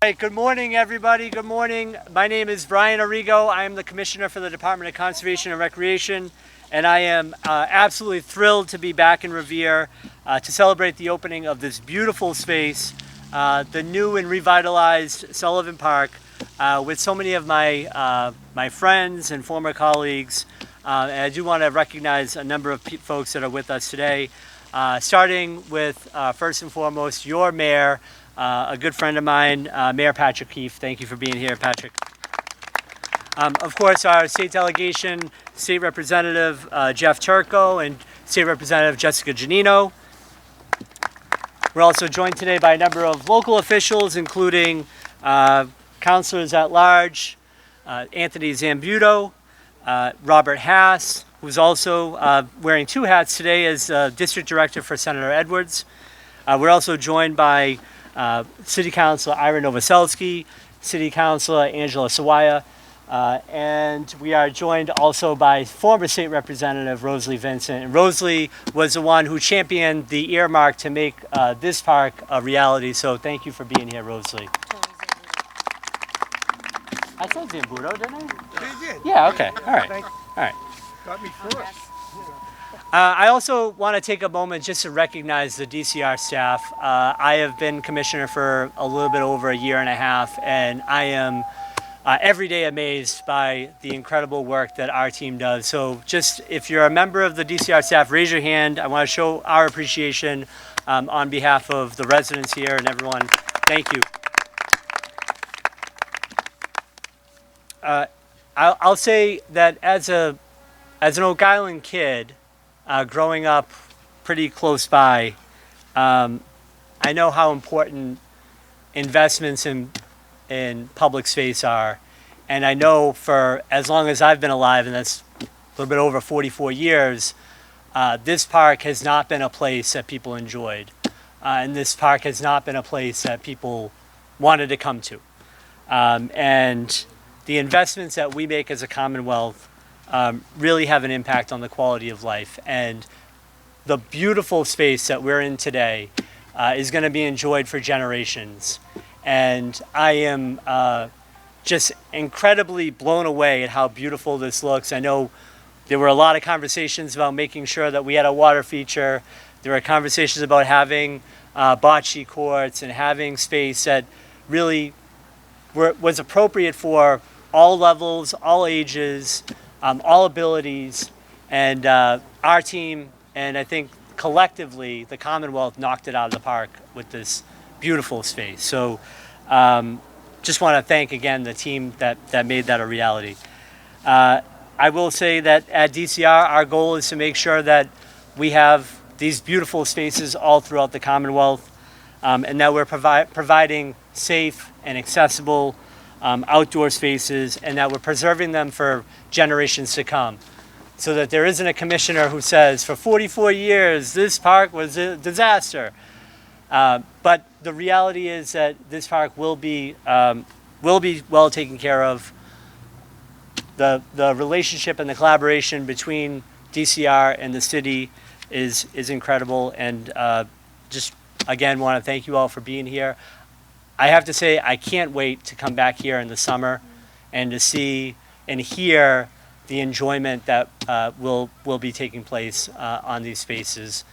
right, good morning, everybody. Good morning. My name is Brian Arrigo. I am the Commissioner for the Department of Conservation and Recreation, and I am absolutely thrilled to be back in Revere to celebrate the opening of this beautiful space, the new and revitalized Sullivan Park, with so many of my friends and former colleagues. And I do want to recognize a number of folks that are with us today, starting with, first and foremost, your mayor, a good friend of mine, Mayor Patrick Keefe. Thank you for being here, Patrick. Of course, our state delegation, State Representative Jeff Turco and State Representative Jessica Giannino. We're also joined today by a number of local officials, including councilors at large, Anthony Zambuto, Robert Hass, who's also wearing two hats today as District Director for Senator Edwards. We're also joined by City Councilor Ira Novoselsky, City Councilor Angela Sawaya, and we are joined also by former State Representative Rosalie Vincent. And Rosalie was the one who championed the earmark to make this park a reality, so thank you for being here, Rosalie. I said Zambuto, didn't I? You did. Yeah, okay, all right. All right. Got me first. I also want to take a moment just to recognize the DCR staff. I have been commissioner for a little bit over a year and a half, and I am every day amazed by the incredible work that our team does. So just if you're a member of the DCR staff, raise your hand. I want to show our appreciation on behalf of the residents here and everyone. Thank you. I'll say that as an Oak Island kid, growing up pretty close by, I know how important investments in public space are. And I know for as long as I've been alive, and that's a little bit over 44 years, this park has not been a place that people enjoyed. And this park has not been a place that people wanted to come to. And the investments that we make as a Commonwealth really have an impact on the quality of life. And the beautiful space that we're in today is going to be enjoyed for generations. And I am just incredibly blown away at how beautiful this looks. I know there were a lot of conversations about making sure that we had a water feature. There were conversations about having bocce courts and having space that really was appropriate for all levels, all ages, all abilities, and our team, and I think collectively the Commonwealth knocked it out of the park with this beautiful space. So just want to thank again the team that made that a reality. I will say that at DCR our goal is to make sure that we have these beautiful spaces all throughout the Commonwealth, and that we're providing safe and accessible outdoor spaces, and that we're preserving them for generations to come, so that there isn't a commissioner who says for 44 years this park was a disaster. But the reality is that this park will be well taken care of. The relationship and the collaboration between DCR and the city is incredible, and just again want to thank you all for being here. I have to say, I can't wait to come back here in the summer and to see and hear the enjoyment that will be taking place on these spaces.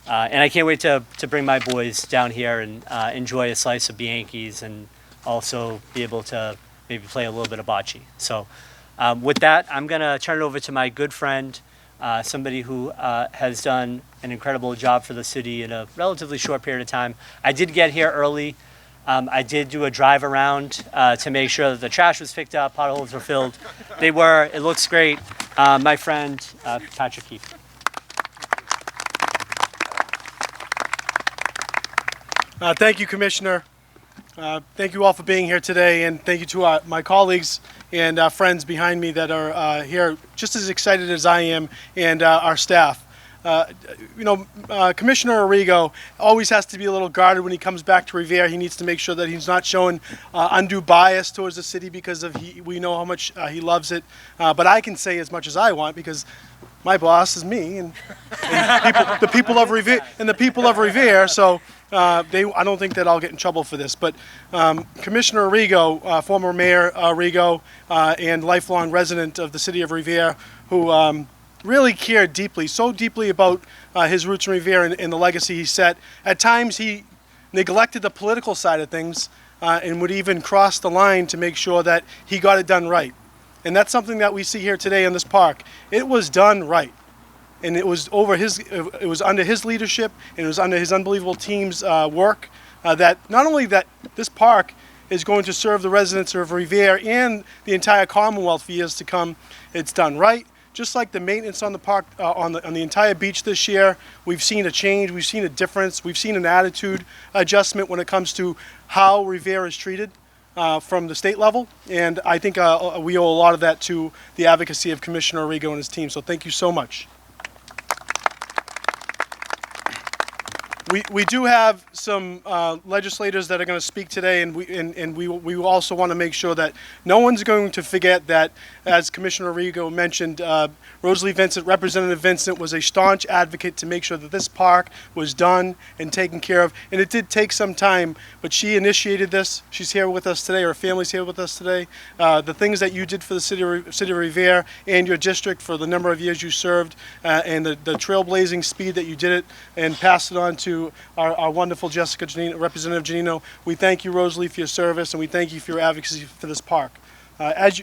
And I can't wait to bring my boys down here and enjoy a slice of Bianchi's and also be able to maybe play a little bit of bocce. So with that, I'm going to turn it over to my good friend, somebody who has done an incredible job for the city in a relatively short period of time. I did get here early. I did do a drive around to make sure that the trash was picked up, potholes were filled. They were. It looks great. My friend, Patrick Keefe. Thank you, Commissioner. Thank you all for being here today, and thank you to my colleagues and friends behind me that are here just as excited as I am, and our staff. Commissioner Arrigo always has to be a little guarded when he comes back to Revere. He needs to make sure that he's not showing undue bias towards the city because we know how much he loves it. But I can say as much as I want because my boss is me and the people of Revere. So I don't think that I'll get in trouble for this, but Commissioner Arrigo, former Mayor Arrigo, and lifelong resident of the city of Revere, who really cared deeply, so deeply about his roots in Revere and the legacy he set. At times he neglected the political side of things and would even cross the line to make sure that he got it done right. And that's something that we see here today in this park. It was done right. And it was under his leadership, and it was under his unbelievable team's work that not only that this park is going to serve the residents of Revere and the entire Commonwealth for years to come. It's done right. Just like the maintenance on the park, on the entire beach this year, we've seen a change, we've seen a difference, we've seen an attitude adjustment when it comes to how Revere is treated from the state level. And I think we owe a lot of that to the advocacy of Commissioner Arrigo and his team. So thank you so much. We do have some legislators that are going to speak today, and we also want to make sure that no one's going to forget that, as Commissioner Arrigo mentioned, Rosalie Vincent, Representative Vincent, was a staunch advocate to make sure that this park was done and taken care of. And it did take some time, but she initiated this. She's here with us today. Her family's here with us today. The things that you did for the city of Revere and your district for the number of years you served, and the trailblazing speed that you did it and passed it on to our wonderful Jessica Janino, Representative Janino. We thank you, Rosalie, for your service, and we thank you for your advocacy for this park. As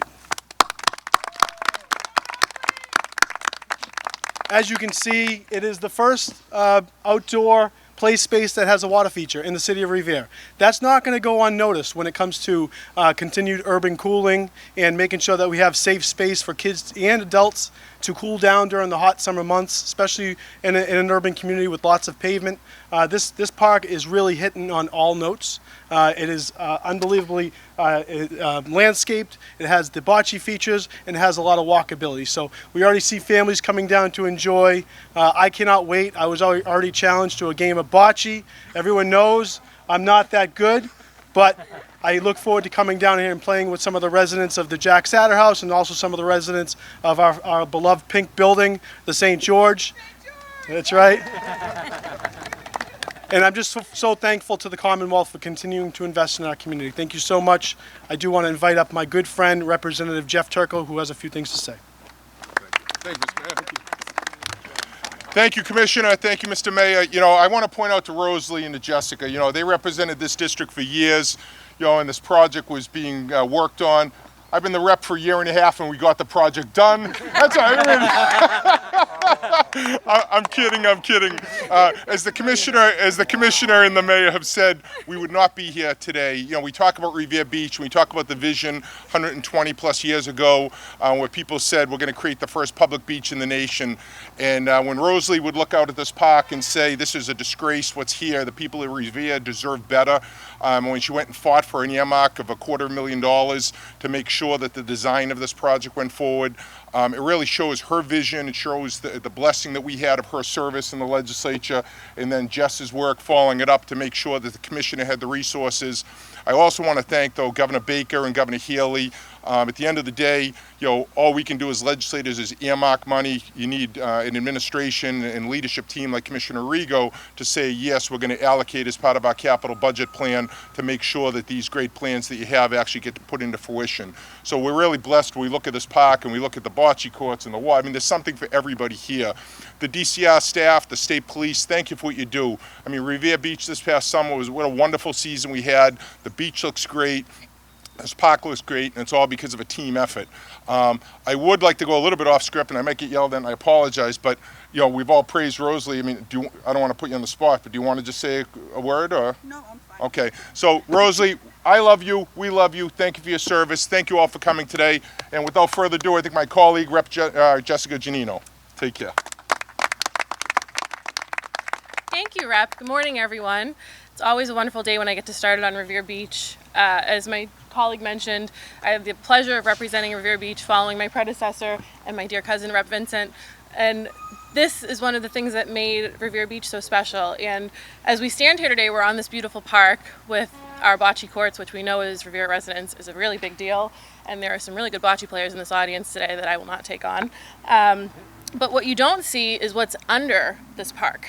you can see, it is the first outdoor play space that has a water feature in the city of Revere. That's not going to go unnoticed when it comes to continued urban cooling and making sure that we have safe space for kids and adults to cool down during the hot summer months, especially in an urban community with lots of pavement. This park is really hitting on all notes. It is unbelievably landscaped. It has the bocce features and it has a lot of walkability. So we already see families coming down to enjoy. I cannot wait. I was already challenged to a game of bocce. Everyone knows I'm not that good, but I look forward to coming down here and playing with some of the residents of the Jack Satter House and also some of the residents of our beloved pink building, the St. George. That's right. And I'm just so thankful to the Commonwealth for continuing to invest in our community. Thank you so much. I do want to invite up my good friend, Representative Jeff Turco, who has a few things to say. Thank you, Mr. Mayor. Thank you, Commissioner. Thank you, Mr. Mayor. You know, I want to point out to Rosalie and to Jessica, you know, they represented this district for years, you know, and this project was being worked on. I've been the rep for a year and a half and we got the project done. That's all right. I'm kidding. As the commissioner and the mayor have said, we would not be here today. You know, we talk about Revere Beach, we talk about the vision 120 plus years ago, where people said we're going to create the first public beach in the nation. And when Rosalie would look out at this park and say, this is a disgrace, what's here, the people of Revere deserve better. When she went and fought for an earmark of $250,000 to make sure that the design of this project went forward, it really shows her vision. It shows the blessing that we had of her service in the legislature, and then Jess's work following it up to make sure that the commissioner had the resources. I also want to thank, though, Governor Baker and Governor Healy. At the end of the day, you know, all we can do as legislators is earmark money. You need an administration and leadership team like Commissioner Arrigo to say, yes, we're going to allocate as part of our capital budget plan to make sure that these great plans that you have actually get put into fruition. So we're really blessed when we look at this park and we look at the bocce courts and the water. I mean, there's something for everybody here. The DCR staff, the state police, thank you for what you do. I mean, Revere Beach this past summer was what a wonderful season we had. The beach looks great. This park looks great, and it's all because of a team effort. I would like to go a little bit off script, and I might get yelled at, and I apologize, but you know, we've all praised Rosalie. I mean, I don't want to put you on the spot, but do you want to just say a word? Or? No, I'm fine. Okay, so Rosalie, I love you, we love you, thank you for your service, thank you all for coming today, and without further ado, I think my colleague, Rep. Jessica Janino. Take care. Thank you, Rep. Good morning, everyone. It's always a wonderful day when I get to start it on Revere Beach. As my colleague mentioned, I have the pleasure of representing Revere Beach following my predecessor and my dear cousin, Rep. Vincent. And this is one of the things that made Revere Beach so special. And as we stand here today, we're on this beautiful park with our bocce courts, which we know as Revere residents is a really big deal. And there are some really good bocce players in this audience today that I will not take on. But what you don't see is what's under this park.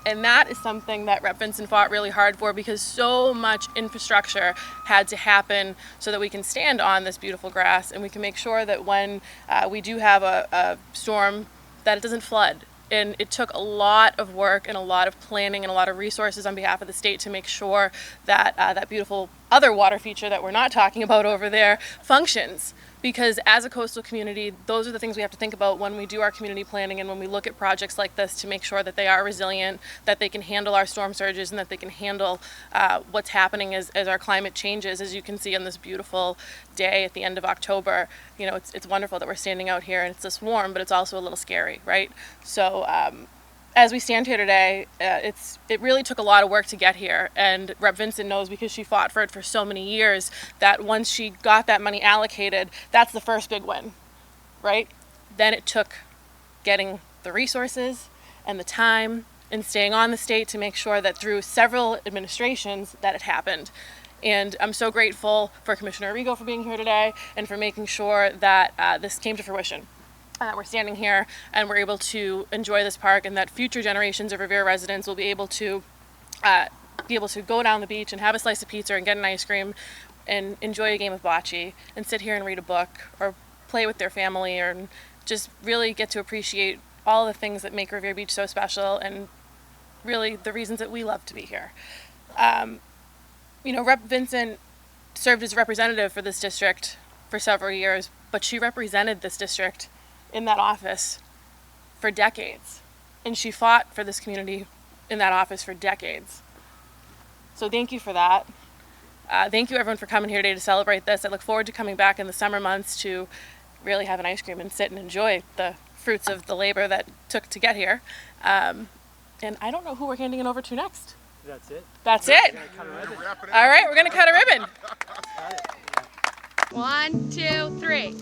And that is something that Rep. Vincent fought really hard for, because so much infrastructure had to happen so that we can stand on this beautiful grass and we can make sure that when we do have a storm, that it doesn't flood. And it took a lot of work and a lot of planning and a lot of resources on behalf of the state to make sure that that beautiful other water feature that we're not talking about over there functions. Because as a coastal community, those are the things we have to think about when we do our community planning and when we look at projects like this, to make sure that they are resilient, that they can handle our storm surges, and that they can handle what's happening as our climate changes. As you can see on this beautiful day at the end of October, you know, it's wonderful that we're standing out here and it's this warm, but it's also a little scary, right? So as we stand here today, it really took a lot of work to get here, and Rep. Vincent knows, because she fought for it for so many years, that once she got that money allocated, that's the first big win, right? Then it took getting the resources and the time and staying on the state to make sure that through several administrations that it happened. And I'm so grateful for Commissioner Arrigo for being here today and for making sure that this came to fruition. We're standing here and we're able to enjoy this park, and that future generations of Revere residents will be able to go down the beach and have a slice of pizza and get an ice cream and enjoy a game of bocce and sit here and read a book or play with their family, or just really get to appreciate all the things that make Revere Beach so special, and really the reasons that we love to be here. You know, Rep. Vincent served as representative for this district for several years, but she represented this district in that office for decades, and she fought for this community in that office for decades. So thank you for that. Thank you everyone for coming here today to celebrate this. I look forward to coming back in the summer months to really have an ice cream and sit and enjoy the fruits of the labor that took to get here. And I don't know who we're handing it over to next. That's it. That's it. All right, we're gonna cut a ribbon. 1, 2, 3.